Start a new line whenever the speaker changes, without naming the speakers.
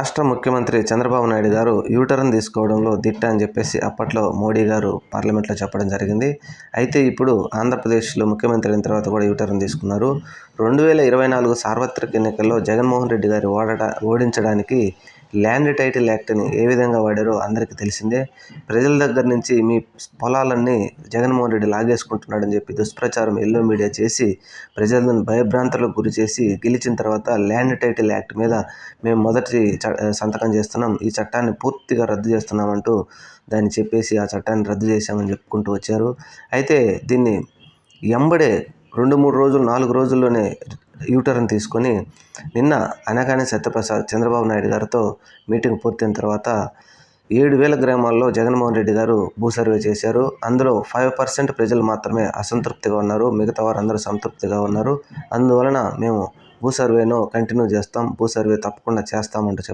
రాష్ట్ర ముఖ్యమంత్రి చంద్రబాబు నాయుడు గారు యూటర్న్ తీసుకోవడంలో దిట్ట అని చెప్పేసి అప్పట్లో మోడీ గారు పార్లమెంట్లో చెప్పడం జరిగింది. అయితే ఇప్పుడు ఆంధ్రప్రదేశ్లో ముఖ్యమంత్రి అయిన తర్వాత కూడా యూటర్న్ తీసుకున్నారు. 2024 సార్వత్రిక ఎన్నికల్లో జగన్మోహన్ రెడ్డి గారు ఓడించడానికి ల్యాండ్ టైటిల్ యాక్ట్ని ఏ విధంగా వాడారో అందరికీ తెలిసిందే. ప్రజల దగ్గర నుంచి మీ పొలాలన్నీ జగన్మోహన్ రెడ్డి లాగేసుకుంటున్నాడని చెప్పి దుష్ప్రచారం ఎల్లో మీడియా చేసి ప్రజలను భయభ్రాంతులకు గురి చేసి గెలిచిన తర్వాత ల్యాండ్ టైటిల్ యాక్ట్ మీద మేము మొదటి సంతకం చేస్తున్నాం, ఈ చట్టాన్ని పూర్తిగా రద్దు చేస్తున్నామంటూ దాన్ని చెప్పేసి ఆ చట్టాన్ని రద్దు చేశామని చెప్పుకుంటూ వచ్చారు. అయితే దీన్ని ఎంబడే 2-3 రోజులు 4 రోజుల్లోనే యూటర్న్ తీసుకొని నిన్న అనగానే సత్యప్రసాద్ చంద్రబాబు నాయుడు గారితో మీటింగ్ పూర్తయిన తర్వాత 7,000 గ్రామాల్లో జగన్మోహన్ రెడ్డి గారు భూ సర్వే చేశారు. అందులో 5% ప్రజలు మాత్రమే అసంతృప్తిగా ఉన్నారు, మిగతా వారందరూ సంతృప్తిగా ఉన్నారు. అందువలన మేము భూ సర్వేను కంటిన్యూ చేస్తాం, భూ సర్వే తప్పకుండా చేస్తామంటూ చెప్పారు.